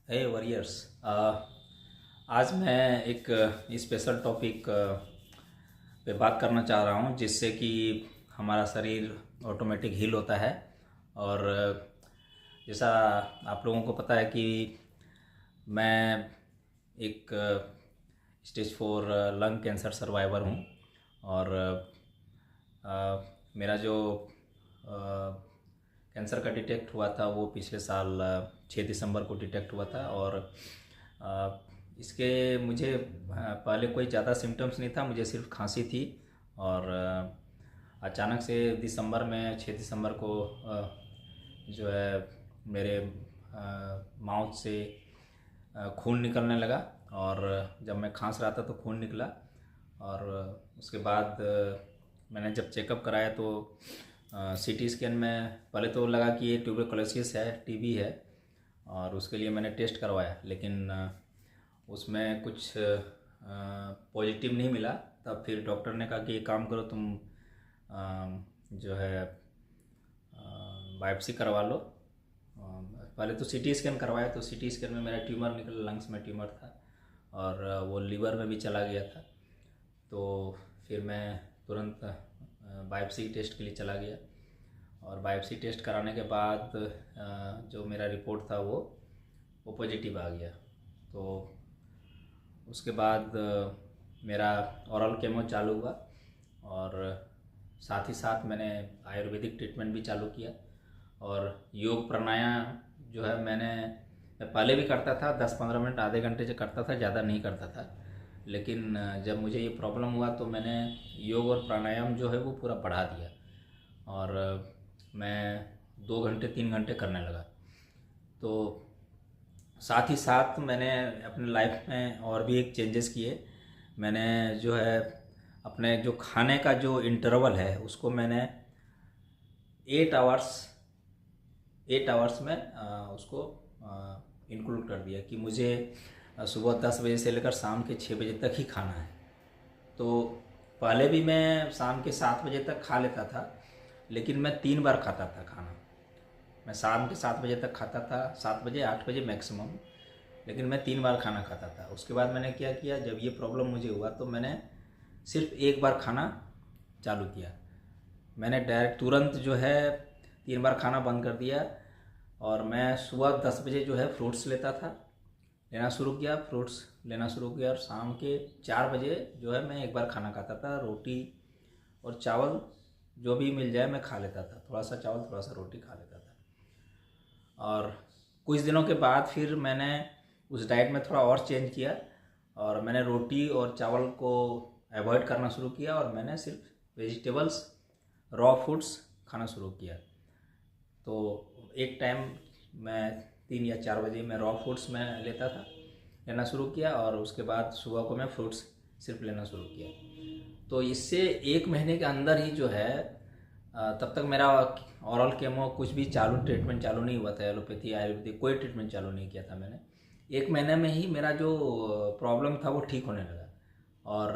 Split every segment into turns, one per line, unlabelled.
हे warriors. आज मैं एक स्पेशल टॉपिक पे बात करना चाह रहा हूँ जिससे कि हमारा शरीर ऑटोमेटिक हील होता है। और जैसा आप लोगों को पता है कि मैं एक स्टेज 4 लंग कैंसर सर्वाइवर हूँ। और मेरा जो कैंसर का डिटेक्ट हुआ था वो पिछले साल 6 दिसंबर को डिटेक्ट हुआ था। और इसके मुझे पहले कोई ज़्यादा सिम्टम्स नहीं था, मुझे सिर्फ खांसी थी। और अचानक से दिसंबर में 6 दिसंबर को जो है मेरे माउथ से खून निकलने लगा। और जब मैं खांस रहा था तो खून निकला। और उसके बाद मैंने जब चेकअप कराया तो सीटी स्कैन में पहले तो लगा कि ये ट्यूबरकुलोसिस है, टीबी है। और उसके लिए मैंने टेस्ट करवाया, लेकिन उसमें कुछ पॉजिटिव नहीं मिला। तब फिर डॉक्टर ने कहा कि एक काम करो, तुम जो है बायोप्सी करवा लो। पहले तो सीटी स्कैन करवाया तो सीटी स्कैन में मेरा ट्यूमर निकला, लंग्स में ट्यूमर था और वो लीवर में भी चला गया था। तो फिर मैं तुरंत बायोप्सी टेस्ट के लिए चला गया। और बायोप्सी टेस्ट कराने के बाद जो मेरा रिपोर्ट था वो पॉजिटिव आ गया। तो उसके बाद मेरा ओरल केमो चालू हुआ। और साथ ही साथ मैंने आयुर्वेदिक ट्रीटमेंट भी चालू किया। और योग प्राणायाम जो है मैं पहले भी करता था, 10-15 मिनट आधे घंटे से करता था, ज़्यादा नहीं करता था। लेकिन जब मुझे ये प्रॉब्लम हुआ तो मैंने योग और प्राणायाम जो है वो पूरा बढ़ा दिया। और मैं 2 घंटे 3 घंटे करने लगा। तो साथ ही साथ मैंने अपने लाइफ में और भी एक चेंजेस किए। मैंने जो है अपने जो खाने का जो इंटरवल है उसको मैंने 8 आवर्स 8 आवर्स में उसको इंक्लूड कर दिया कि मुझे सुबह 10 बजे से लेकर शाम के 6 बजे तक ही खाना है। तो पहले भी मैं शाम के 7 बजे तक खा लेता था, लेकिन मैं 3 बार खाता था खाना। मैं शाम के 7 बजे तक खाता था, 7 बजे 8 बजे मैक्सिमम, लेकिन मैं 3 बार खाना खाता था। उसके बाद मैंने क्या किया, जब ये प्रॉब्लम मुझे हुआ तो मैंने सिर्फ एक बार खाना चालू किया। मैंने डायरेक्ट तुरंत जो है 3 बार खाना बंद कर दिया। और मैं सुबह 10 बजे जो है फ्रूट्स लेना शुरू किया, फ्रूट्स लेना शुरू किया। और शाम के 4 बजे जो है मैं एक बार खाना खाता था, रोटी और चावल जो भी मिल जाए मैं खा लेता था, थोड़ा सा चावल थोड़ा सा रोटी खा लेता था। और कुछ दिनों के बाद फिर मैंने उस डाइट में थोड़ा और चेंज किया और मैंने रोटी और चावल को अवॉइड करना शुरू किया और मैंने सिर्फ वेजिटेबल्स, रॉ फूड्स खाना शुरू किया। तो एक टाइम मैं 3 या 4 बजे मैं रॉ फूड्स में लेना शुरू किया और उसके बाद सुबह को मैं फ्रूट्स सिर्फ लेना शुरू किया। तो इससे 1 महीने के अंदर ही जो है तब तक मेरा ओरल केमो कुछ भी ट्रीटमेंट चालू नहीं हुआ था, एलोपैथी आयुर्वेदिक कोई ट्रीटमेंट चालू नहीं किया था मैंने। 1 महीने में ही मेरा जो प्रॉब्लम था वो ठीक होने लगा। और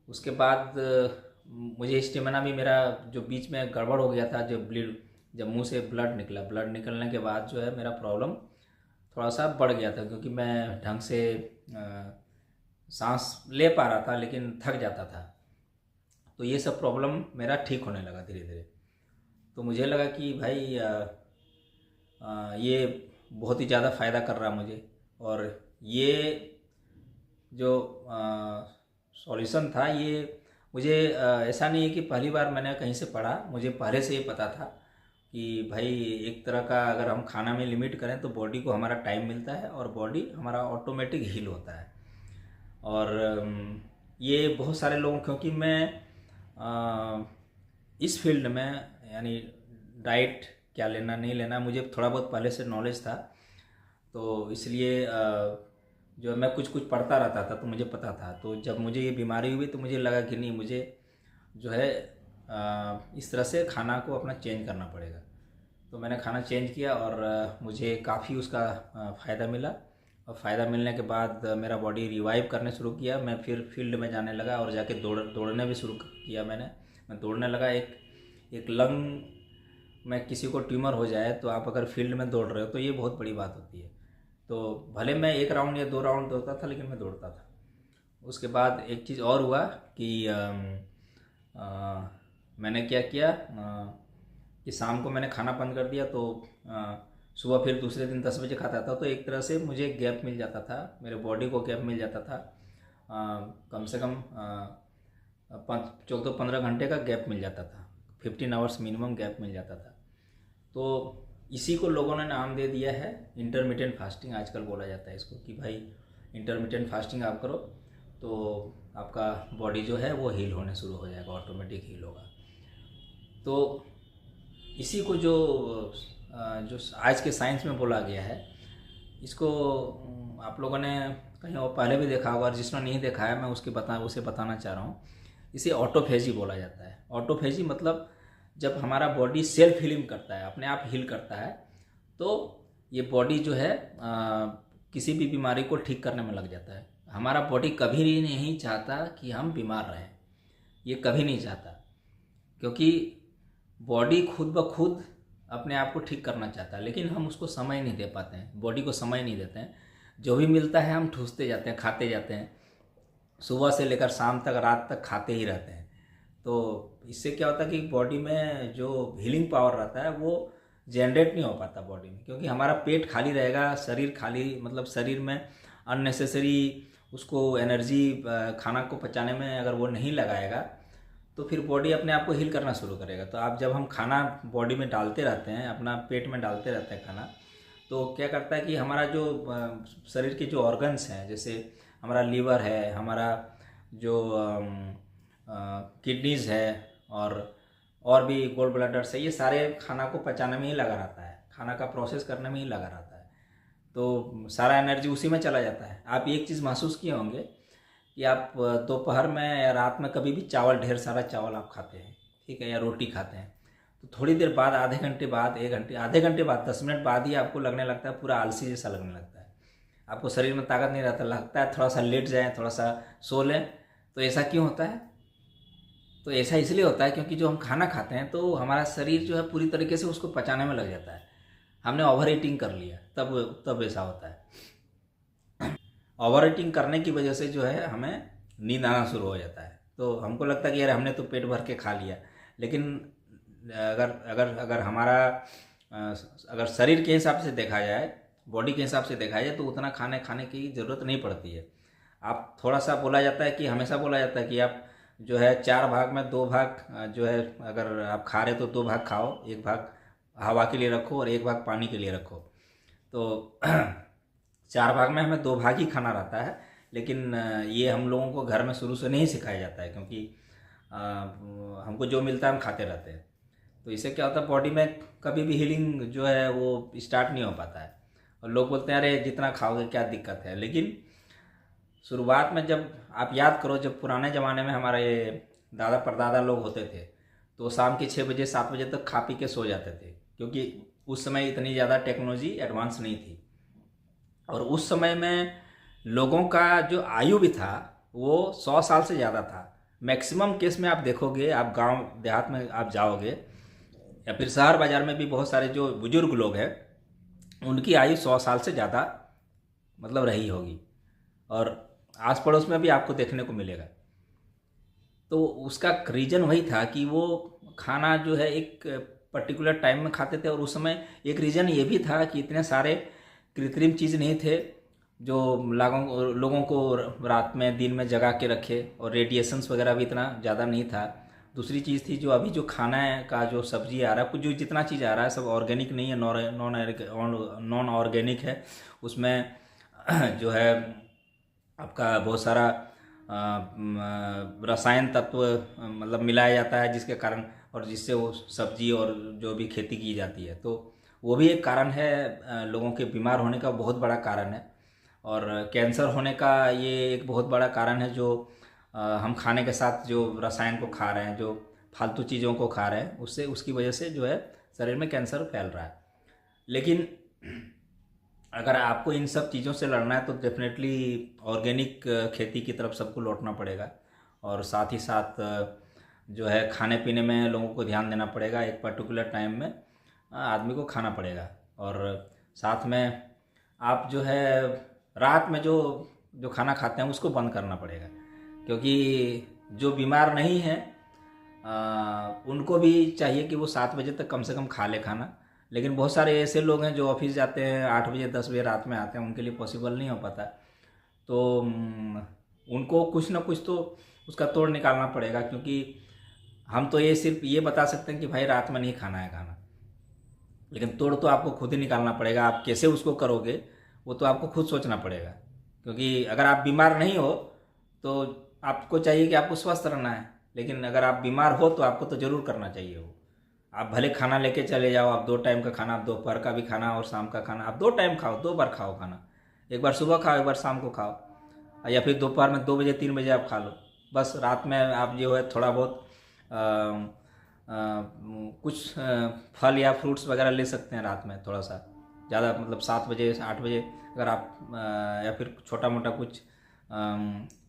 उसके बाद मुझे स्टेमिना भी, मेरा जो बीच में गड़बड़ हो गया था, जब मुंह से ब्लड निकलने के बाद जो है मेरा प्रॉब्लम थोड़ा सा बढ़ गया था, क्योंकि मैं ढंग से सांस ले पा रहा था लेकिन थक जाता था। तो ये सब प्रॉब्लम मेरा ठीक होने लगा धीरे धीरे। तो मुझे लगा कि भाई ये बहुत ही ज़्यादा फ़ायदा कर रहा मुझे। और ये जो सॉल्यूशन था ये मुझे ऐसा नहीं है कि पहली बार मैंने कहीं से पढ़ा, मुझे पहले से ही पता था कि भाई एक तरह का अगर हम खाना में लिमिट करें तो बॉडी को हमारा टाइम मिलता है और बॉडी हमारा ऑटोमेटिक हील होता है। और ये बहुत सारे लोगों, क्योंकि मैं इस फील्ड में, यानी डाइट क्या लेना नहीं लेना, मुझे थोड़ा बहुत पहले से नॉलेज था। तो इसलिए जो मैं कुछ कुछ पढ़ता रहता था तो मुझे पता था। तो जब मुझे ये बीमारी हुई तो मुझे लगा कि नहीं, मुझे जो है इस तरह से खाना को अपना चेंज करना पड़ेगा। तो मैंने खाना चेंज किया और मुझे काफ़ी उसका फ़ायदा मिला। और फ़ायदा मिलने के बाद मेरा बॉडी रिवाइव करने शुरू किया। मैं फिर फील्ड में जाने लगा और जाके दौड़ने भी शुरू किया मैं दौड़ने लगा। एक लंग में किसी को ट्यूमर हो जाए तो आप अगर फील्ड में दौड़ रहे हो तो ये बहुत बड़ी बात होती है। तो भले मैं 1 राउंड या 2 राउंड दौड़ता था, लेकिन मैं दौड़ता था। उसके बाद एक चीज़ और हुआ कि मैंने क्या किया कि शाम को मैंने खाना बंद कर दिया, तो सुबह फिर दूसरे दिन 10 बजे खाता था, तो एक तरह से मुझे गैप मिल जाता था, मेरे बॉडी को गैप मिल जाता था। कम से कम 14-15 घंटे का गैप मिल जाता था, 15 आवर्स मिनिमम गैप मिल जाता था। तो इसी को लोगों ने नाम दे दिया है इंटरमिटेंट फास्टिंग। आजकल बोला जाता है इसको कि भाई इंटरमिटेंट फास्टिंग आप करो तो आपका बॉडी जो है वो हील होने शुरू हो जाएगा, ऑटोमेटिक हील होगा। तो इसी को जो आज के साइंस में बोला गया है, इसको आप लोगों ने कहीं और पहले भी देखा होगा, और जिसने नहीं देखा है मैं उसे बताना चाह रहा हूँ। इसे ऑटोफेजी बोला जाता है। ऑटोफेजी मतलब जब हमारा बॉडी सेल्फ हीलिंग करता है, अपने आप हील करता है, तो ये बॉडी जो है किसी भी बीमारी को ठीक करने में लग जाता है। हमारा बॉडी कभी नहीं चाहता कि हम बीमार रहें, ये कभी नहीं चाहता, क्योंकि बॉडी खुद ब खुद अपने आप को ठीक करना चाहता है, लेकिन हम उसको समय नहीं दे पाते हैं, बॉडी को समय नहीं देते हैं। जो भी मिलता है हम ठूसते जाते हैं, खाते जाते हैं, सुबह से लेकर शाम तक, रात तक खाते ही रहते हैं। तो इससे क्या होता है कि बॉडी में जो हीलिंग पावर रहता है वो जनरेट नहीं हो पाता बॉडी में, क्योंकि हमारा पेट खाली रहेगा, शरीर खाली, मतलब शरीर में अननेसेसरी उसको एनर्जी खाना को पचाने में अगर वो नहीं लगाएगा तो फिर बॉडी अपने आप को हील करना शुरू करेगा। तो आप जब हम खाना बॉडी में डालते रहते हैं, अपना पेट में डालते रहते हैं खाना, तो क्या करता है कि हमारा जो शरीर के जो ऑर्गन्स हैं, जैसे हमारा लीवर है, हमारा जो किडनीज है, और भी गोल्ड ब्लैडर्स है, ये सारे खाना को पचाने में ही लगा रहता है, खाना का प्रोसेस करने में ही लगा रहता है। तो सारा एनर्जी उसी में चला जाता है। आप एक चीज़ महसूस किए होंगे कि आप दोपहर में या रात में कभी भी चावल, ढेर सारा चावल आप खाते हैं, ठीक है, या रोटी खाते हैं, तो थोड़ी देर बाद, आधे घंटे बाद, 1 घंटे, आधे घंटे बाद, 10 मिनट बाद ही आपको लगने लगता है, पूरा आलसी जैसा लगने लगता है, आपको शरीर में ताकत नहीं रहता, लगता है थोड़ा सा लेट जाएं, थोड़ा सा सो लें। तो ऐसा क्यों होता है? तो ऐसा इसलिए होता है क्योंकि जो हम खाना खाते हैं तो हमारा शरीर जो है पूरी तरीके से उसको पचाने में लग जाता है, हमने ओवर ईटिंग कर लिया, तब ऐसा होता है। ओवर ईटिंग करने की वजह से जो है हमें नींद आना शुरू हो जाता है, तो हमको लगता है कि यार हमने तो पेट भर के खा लिया। लेकिन अगर अगर अगर हमारा अगर शरीर के हिसाब से देखा जाए, बॉडी के हिसाब से देखा जाए, तो उतना खाने की ज़रूरत नहीं पड़ती है। आप थोड़ा सा बोला जाता है कि हमेशा बोला जाता है कि आप जो है 4 भाग में 2 भाग जो है, अगर आप खा रहे तो 2 भाग खाओ, 1 भाग हवा के लिए रखो और 1 भाग पानी के लिए रखो। तो 4 भाग में हमें 2 भाग ही खाना रहता है। लेकिन ये हम लोगों को घर में शुरू से नहीं सिखाया जाता है, क्योंकि हमको जो मिलता है हम खाते रहते हैं। तो इससे क्या होता है, बॉडी में कभी भी हीलिंग जो है वो स्टार्ट नहीं हो पाता है। और लोग बोलते हैं अरे जितना खाओगे क्या दिक्कत है। लेकिन शुरुआत में जब आप याद करो, जब पुराने ज़माने में हमारे दादा परदादा लोग होते थे, तो शाम के 6 बजे 7 बजे तक खा पी के सो जाते थे, क्योंकि उस समय इतनी ज़्यादा टेक्नोलॉजी एडवांस नहीं थी। और उस समय में लोगों का जो आयु भी था वो 100 साल से ज़्यादा था। मैक्सिमम केस में आप देखोगे, आप गांव देहात में आप जाओगे या फिर शहर बाज़ार में भी बहुत सारे जो बुजुर्ग लोग हैं उनकी आयु 100 साल से ज़्यादा मतलब रही होगी, और आस पड़ोस में भी आपको देखने को मिलेगा। तो उसका रीज़न वही था कि वो खाना जो है एक पर्टिकुलर टाइम में खाते थे, और उस समय एक रीज़न ये भी था कि इतने सारे कृत्रिम चीज़ नहीं थे जो लोगों को रात में दिन में जगा के रखे, और रेडिएशंस वगैरह भी इतना ज़्यादा नहीं था। दूसरी चीज़ थी जो अभी जो खाना का जो सब्जी आ रहा है, कुछ जो जितना चीज़ आ रहा है सब ऑर्गेनिक नहीं है, नॉन ऑर्गेनिक है। उसमें जो है आपका बहुत सारा रसायन तत्व मतलब मिलाया जाता है, जिसके कारण और जिससे वो सब्जी और जो भी खेती की जाती है, तो वो भी एक कारण है लोगों के बीमार होने का, बहुत बड़ा कारण है। और कैंसर होने का ये एक बहुत बड़ा कारण है, जो हम खाने के साथ जो रसायन को खा रहे हैं, जो फालतू चीज़ों को खा रहे हैं, उससे उसकी वजह से जो है शरीर में कैंसर फैल रहा है। लेकिन अगर आपको इन सब चीज़ों से लड़ना है तो डेफिनेटली ऑर्गेनिक खेती की तरफ सबको लौटना पड़ेगा, और साथ ही साथ जो है खाने पीने में लोगों को ध्यान देना पड़ेगा। एक पर्टिकुलर टाइम में आदमी को खाना पड़ेगा, और साथ में आप जो है रात में जो जो खाना खाते हैं उसको बंद करना पड़ेगा, क्योंकि जो बीमार नहीं हैं उनको भी चाहिए कि वो 7 बजे तक कम से कम खा ले खाना। लेकिन बहुत सारे ऐसे लोग हैं जो ऑफिस जाते हैं 8 बजे 10 बजे रात में आते हैं, उनके लिए पॉसिबल नहीं हो पाता। तो उनको कुछ ना कुछ तो उसका तोड़ निकालना पड़ेगा, क्योंकि हम तो ये सिर्फ ये बता सकते हैं कि भाई रात में नहीं खाना है खाना, लेकिन तोड़ तो आपको खुद ही निकालना पड़ेगा। आप कैसे उसको करोगे वो तो आपको खुद सोचना पड़ेगा, क्योंकि अगर आप बीमार नहीं हो तो आपको चाहिए कि आपको स्वस्थ रहना है, लेकिन अगर आप बीमार हो तो आपको तो ज़रूर करना चाहिए वो। आप भले खाना लेके चले जाओ, आप 2 टाइम का खाना, आप दोपहर का भी खाना और शाम का खाना, आप 2 टाइम खाओ, 2 बार खाओ खाना। एक बार सुबह खाओ, एक बार शाम को खाओ, या फिर दोपहर में 2 बजे 3 बजे आप खा लो। बस रात में आप जो है थोड़ा बहुत कुछ फल या फ्रूट्स वगैरह ले सकते हैं रात में थोड़ा सा ज़्यादा, मतलब 7 बजे 8 बजे अगर आप या फिर छोटा मोटा कुछ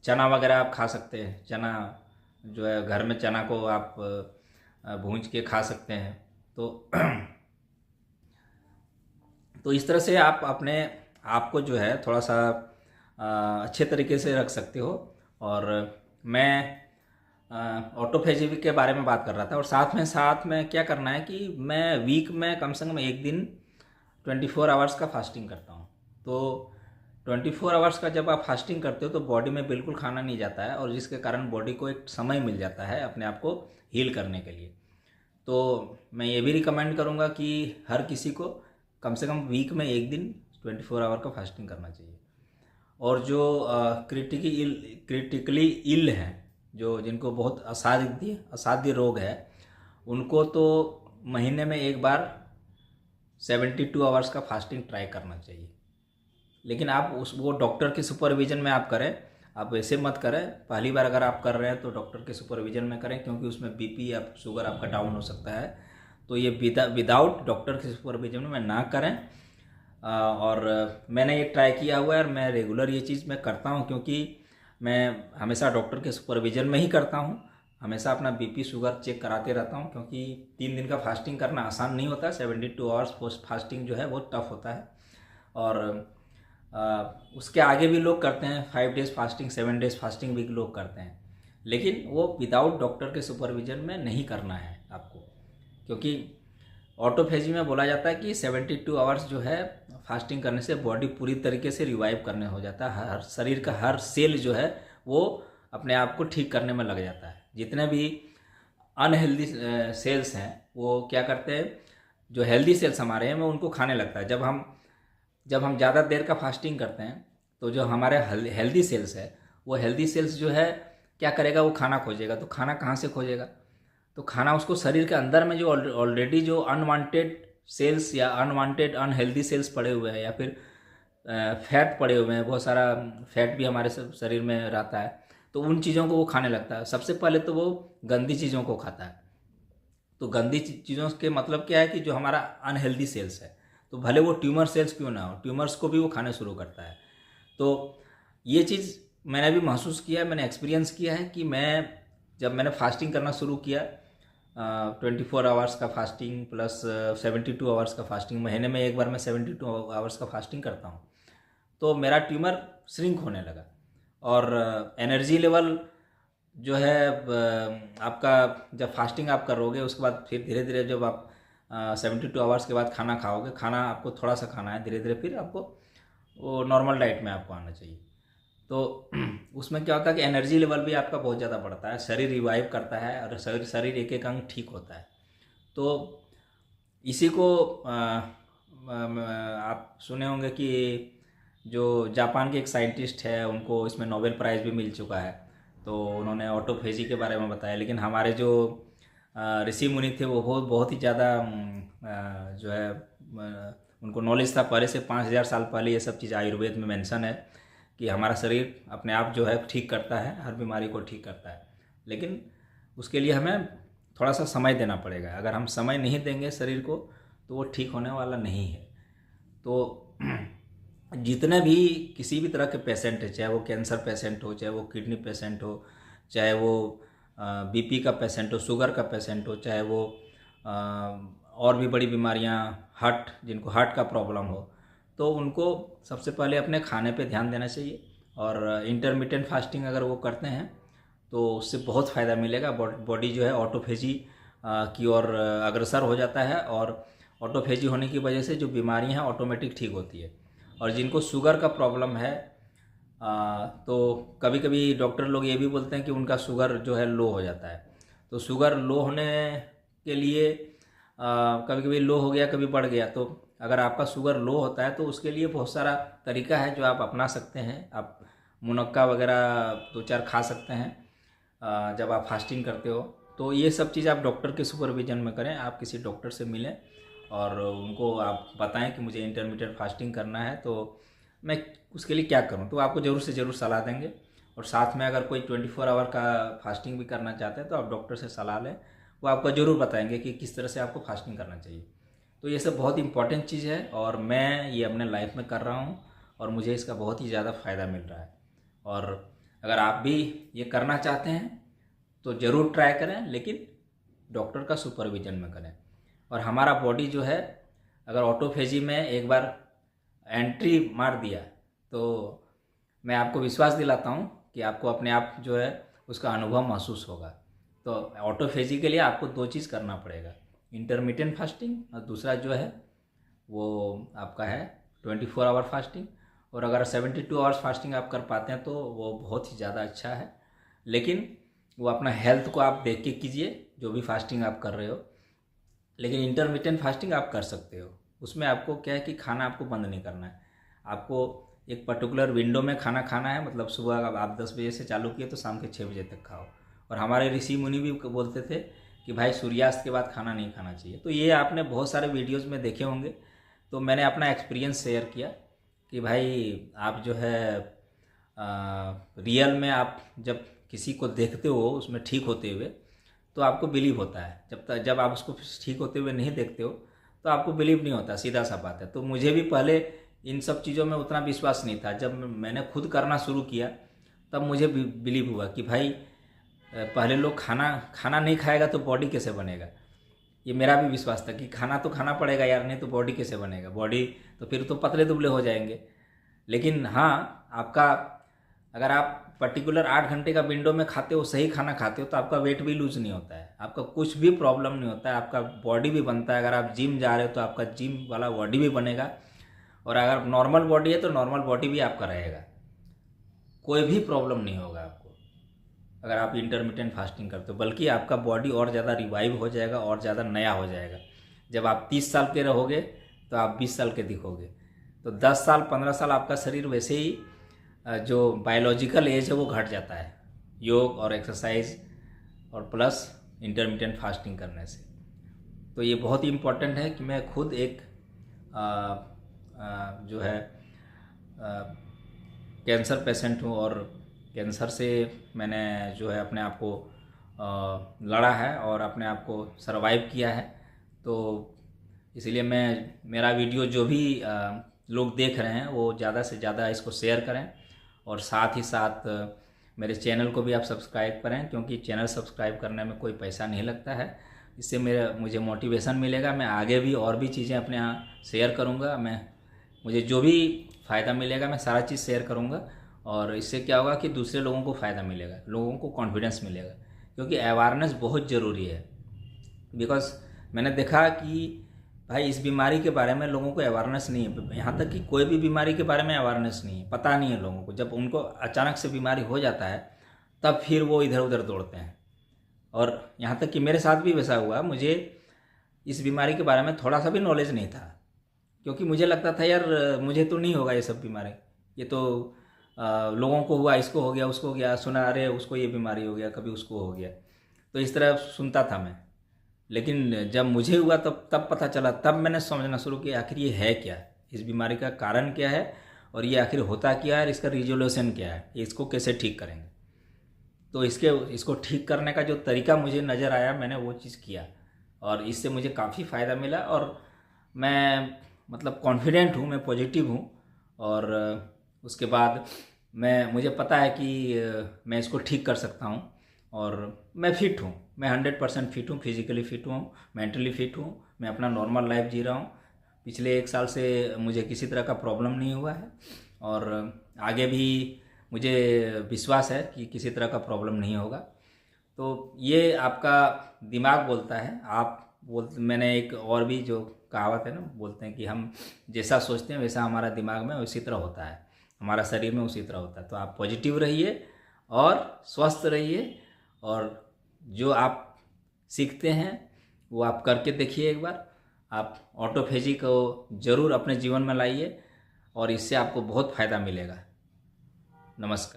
चना वगैरह आप खा सकते हैं। चना जो है घर में चना को आप भूंज के खा सकते हैं। तो तो इस तरह से आप अपने आप को जो है थोड़ा सा अच्छे तरीके से रख सकते हो। और मैं ऑटोफेजी के बारे में बात कर रहा था, और साथ में क्या करना है कि मैं वीक में कम से कम एक दिन 24 आवर्स का फास्टिंग करता हूँ। तो 24 आवर्स का जब आप फास्टिंग करते हो तो बॉडी में बिल्कुल खाना नहीं जाता है, और जिसके कारण बॉडी को एक समय मिल जाता है अपने आप को हील करने के लिए। तो मैं ये भी रिकमेंड करूँगा कि हर किसी को कम से कम वीक में एक दिन 24 आवर का फास्टिंग करना चाहिए। और जो क्रिटिकली इल हैं, जो जिनको बहुत असाध्य रोग है, उनको तो महीने में एक बार 72 आवर्स का फास्टिंग ट्राई करना चाहिए। लेकिन आप वो डॉक्टर के सुपरविजन में आप करें, आप वैसे मत करें। पहली बार अगर आप कर रहे हैं तो डॉक्टर के सुपरविजन में करें, क्योंकि उसमें बीपी या शुगर आपका डाउन हो सकता है। तो ये विदाउट डॉक्टर के सुपरविजन में ना करें। और मैंने ये ट्राई किया हुआ है और मैं रेगुलर ये चीज़ मैं करता हूँ, क्योंकि मैं हमेशा डॉक्टर के सुपरविजन में ही करता हूँ। हमेशा अपना बीपी शुगर चेक कराते रहता हूँ, क्योंकि 3 दिन का फास्टिंग करना आसान नहीं होता। 72 आवर्स पोस्ट फास्टिंग जो है वो टफ होता है। और उसके आगे भी लोग करते हैं, 5 डेज़ फास्टिंग, 7 डेज़ फास्टिंग भी लोग करते हैं, लेकिन वो विदाउट डॉक्टर के सुपरविजन में नहीं करना है आपको। क्योंकि ऑटोफेजी में बोला जाता है कि 72 आवर्स जो है फास्टिंग करने से बॉडी पूरी तरीके से रिवाइव करने हो जाता है। हर शरीर का हर सेल जो है वो अपने आप को ठीक करने में लग जाता है। जितने भी अनहेल्दी सेल्स हैं वो क्या करते हैं, जो हेल्दी सेल्स हमारे हैं वो उनको खाने लगता है। जब हम ज़्यादा देर का फास्टिंग करते हैं तो जो हमारे हेल्दी सेल्स है, वो हेल्दी सेल्स जो है क्या करेगा, वो खाना खोजेगा। तो खाना कहाँ से खोजेगा, तो खाना उसको शरीर के अंदर में जो ऑलरेडी जो अनवांटेड सेल्स या अनवांटेड अनहेल्दी सेल्स पड़े हुए हैं, या फिर फैट पड़े हुए हैं, बहुत सारा फैट भी हमारे शरीर में रहता है, तो उन चीज़ों को वो खाने लगता है। सबसे पहले तो वो गंदी चीज़ों को खाता है। तो गंदी चीज़ों के मतलब क्या है कि जो हमारा अनहेल्दी सेल्स है, तो भले वो ट्यूमर सेल्स क्यों ना हो, ट्यूमर्स को भी वो खाने शुरू करता है। तो ये चीज़ मैंने भी महसूस किया है, मैंने एक्सपीरियंस किया है कि जब मैंने फास्टिंग करना शुरू किया, 24 आवर्स का फास्टिंग प्लस 72 आवर्स का फास्टिंग, महीने में एक बार मैं 72 आवर्स का फास्टिंग करता हूँ, तो मेरा ट्यूमर श्रिंक होने लगा। और एनर्जी लेवल जो है आपका, जब फास्टिंग आप करोगे उसके बाद फिर धीरे धीरे जब आप 72 आवर्स के बाद खाना खाओगे, खाना आपको थोड़ा सा खाना है, धीरे धीरे फिर आपको वो नॉर्मल डाइट में आपको आना चाहिए। तो उसमें क्या होता है कि एनर्जी लेवल भी आपका बहुत ज़्यादा बढ़ता है, शरीर रिवाइव करता है, और शरीर एक एक अंग ठीक होता है। तो इसी को आप सुने होंगे कि जो जापान के एक साइंटिस्ट है, उनको इसमें नोबेल प्राइज़ भी मिल चुका है। तो उन्होंने ऑटोफेजी के बारे में बताया। लेकिन हमारे जो ऋषि मुनि थे वो बहुत ही ज़्यादा जो है उनको नॉलेज था पहले से, 5000 साल पहले ये सब चीज़ आयुर्वेद में मेंशन है कि हमारा शरीर अपने आप जो है ठीक करता है, हर बीमारी को ठीक करता है। लेकिन उसके लिए हमें थोड़ा सा समय देना पड़ेगा। अगर हम समय नहीं देंगे शरीर को तो वो ठीक होने वाला नहीं है। तो जितने भी किसी भी तरह के पेशेंट है, चाहे वो कैंसर पेशेंट हो, चाहे वो किडनी पेशेंट हो, चाहे वो बीपी का पेशेंट हो, शुगर का पेशेंट हो, चाहे वो और भी बड़ी बीमारियां, जिनको हार्ट का प्रॉब्लम हो, तो उनको सबसे पहले अपने खाने पे ध्यान देना चाहिए, और इंटरमिटेंट फास्टिंग अगर वो करते हैं तो उससे बहुत फ़ायदा मिलेगा। बॉडी जो है ऑटोफेजी की ओर अग्रसर हो जाता है, और ऑटोफेजी होने की वजह से जो बीमारियां हैं ऑटोमेटिक ठीक होती है। और जिनको शुगर का प्रॉब्लम है तो कभी कभी डॉक्टर लोग ये भी बोलते हैं कि उनका शुगर जो है लो हो जाता है। तो शुगर लो होने के लिए कभी कभी लो हो गया, कभी बढ़ गया, तो अगर आपका शुगर लो होता है तो उसके लिए बहुत सारा तरीका है जो आप अपना सकते हैं। आप मुनक्का वगैरह 2-4 खा सकते हैं जब आप फास्टिंग करते हो। तो ये सब चीज़ आप डॉक्टर के सुपरविजन में करें, आप किसी डॉक्टर से मिलें और उनको आप बताएं कि मुझे इंटरमिटेंट फास्टिंग करना है, तो मैं उसके लिए क्या करूं, तो आपको ज़रूर से ज़रूर सलाह देंगे। और साथ में अगर कोई 24 आवर का फास्टिंग भी करना चाहते हैं तो आप डॉक्टर से सलाह लें, वो आपको ज़रूर बताएंगे कि किस तरह से आपको फास्टिंग करना चाहिए। तो ये सब बहुत इंपॉर्टेंट चीज़ है और मैं ये अपने लाइफ में कर रहा हूँ और मुझे इसका बहुत ही ज़्यादा फ़ायदा मिल रहा है। और अगर आप भी ये करना चाहते हैं तो ज़रूर ट्राई करें, लेकिन डॉक्टर का सुपरविजन में करें। और हमारा बॉडी जो है अगर ऑटोफेजी में एक बार एंट्री मार दिया तो मैं आपको विश्वास दिलाता हूँ कि आपको अपने आप जो है उसका अनुभव महसूस होगा। तो ऑटोफेजी के लिए आपको 2 चीज़ करना पड़ेगा, इंटरमिटेंट फास्टिंग, और दूसरा जो है वो आपका है 24 आवर फास्टिंग। और अगर 72 आवर्स फास्टिंग आप कर पाते हैं तो वो बहुत ही ज़्यादा अच्छा है। लेकिन वो अपना हेल्थ को आप देख के कीजिए जो भी फास्टिंग आप कर रहे हो। लेकिन इंटरमिटेंट फास्टिंग आप कर सकते हो, उसमें आपको क्या है कि खाना आपको बंद नहीं करना है, आपको एक पर्टिकुलर विंडो में खाना खाना है। मतलब सुबह आप 10 बजे से चालू किए तो शाम के 6 बजे तक खाओ। और हमारे ऋषि मुनि भी बोलते थे कि भाई सूर्यास्त के बाद खाना नहीं खाना चाहिए। तो ये आपने बहुत सारे वीडियोज़ में देखे होंगे, तो मैंने अपना एक्सपीरियंस शेयर किया कि भाई आप जो है रियल में आप जब किसी को देखते हो उसमें ठीक होते हुए तो आपको बिलीव होता है। जब आप उसको ठीक होते हुए नहीं देखते हो तो आपको बिलीव नहीं होता, सीधा सा बात है। तो मुझे भी पहले इन सब चीज़ों में उतना विश्वास नहीं था। जब मैंने खुद करना शुरू किया तब मुझे बिलीव हुआ कि भाई पहले लोग खाना नहीं खाएगा तो बॉडी कैसे बनेगा। ये मेरा भी विश्वास था कि खाना तो खाना पड़ेगा यार, नहीं तो बॉडी कैसे बनेगा, बॉडी तो फिर तो पतले दुबले हो जाएंगे। लेकिन हाँ, आपका अगर आप पर्टिकुलर 8 घंटे का विंडो में खाते हो, सही खाना खाते हो, तो आपका वेट भी लूज नहीं होता है, आपका कुछ भी प्रॉब्लम नहीं होता है, आपका बॉडी भी बनता है। अगर आप जिम जा रहे हो तो आपका जिम वाला बॉडी भी बनेगा, और अगर नॉर्मल बॉडी है तो नॉर्मल बॉडी भी आपका रहेगा, कोई भी प्रॉब्लम नहीं होगा आपको अगर आप इंटरमिटेंट फास्टिंग करते हो। बल्कि आपका बॉडी और ज़्यादा रिवाइव हो जाएगा और ज़्यादा नया हो जाएगा। जब आप 30 साल के रहोगे तो आप 20 साल के दिखोगे। तो 10 साल 15 साल आपका शरीर वैसे ही जो बायोलॉजिकल एज है वो घट जाता है, योग और एक्सरसाइज और प्लस इंटरमिटेंट फास्टिंग करने से। तो ये बहुत ही इम्पोर्टेंट है कि मैं खुद एक जो है कैंसर पेशेंट हूँ और कैंसर से मैंने जो है अपने आप को लड़ा है और अपने आप को सरवाइव किया है। तो इसलिए मेरा वीडियो जो भी लोग देख रहे हैं वो ज़्यादा से ज़्यादा इसको शेयर करें, और साथ ही साथ मेरे चैनल को भी आप सब्सक्राइब करें, क्योंकि चैनल सब्सक्राइब करने में कोई पैसा नहीं लगता है। इससे मुझे मोटिवेशन मिलेगा, मैं आगे भी और भी चीज़ें अपने यहाँ शेयर करूँगा। मुझे जो भी फ़ायदा मिलेगा मैं सारा चीज़ शेयर करूँगा, और इससे क्या होगा कि दूसरे लोगों को फ़ायदा मिलेगा, लोगों को कॉन्फिडेंस मिलेगा। क्योंकि अवेयरनेस बहुत ज़रूरी है। बिकॉज मैंने देखा कि भाई इस बीमारी के बारे में लोगों को अवेयरनेस नहीं है, यहाँ तक कि कोई भी बीमारी के बारे में अवेयरनेस नहीं है, पता नहीं है लोगों को। जब उनको अचानक से बीमारी हो जाता है तब फिर वो इधर उधर दौड़ते हैं। और यहाँ तक कि मेरे साथ भी वैसा हुआ, मुझे इस बीमारी के बारे में थोड़ा सा भी नॉलेज नहीं था, क्योंकि मुझे लगता था यार मुझे तो नहीं होगा ये सब बीमारी, ये तो लोगों को हुआ, इसको हो गया, उसको हो गया, सुना अरे उसको ये बीमारी हो गया, कभी उसको हो गया, तो इस तरह सुनता था मैं। लेकिन जब मुझे हुआ तब पता चला, तब मैंने समझना शुरू किया आखिर ये है क्या, इस बीमारी का कारण क्या है, और ये आखिर होता क्या है, इसका रिजोल्यूशन क्या है, इसको कैसे ठीक करेंगे। तो इसको ठीक करने का जो तरीका मुझे नज़र आया मैंने वो चीज़ किया, और इससे मुझे काफ़ी फ़ायदा मिला। और मैं मतलब कॉन्फिडेंट हूँ, मैं पॉजिटिव हूँ। और उसके बाद मुझे पता है कि मैं इसको ठीक कर सकता हूँ, और मैं फिट हूँ, मैं 100% फिट हूँ, फिजिकली फिट हूँ, मेंटली फिट हूँ, मैं अपना नॉर्मल लाइफ जी रहा हूँ। पिछले 1 साल से मुझे किसी तरह का प्रॉब्लम नहीं हुआ है और आगे भी मुझे विश्वास है कि किसी तरह का प्रॉब्लम नहीं होगा। तो ये आपका दिमाग बोलता है। मैंने एक और भी जो कहावत है ना, बोलते हैं कि हम जैसा सोचते हैं वैसा हमारा दिमाग में उसी तरह होता है, हमारा शरीर में उसी तरह होता है। तो आप पॉजिटिव रहिए और स्वस्थ रहिए, और जो आप सीखते हैं वो आप करके देखिए एक बार। आप ऑटोफेजी को ज़रूर अपने जीवन में लाइए और इससे आपको बहुत फ़ायदा मिलेगा। नमस्कार।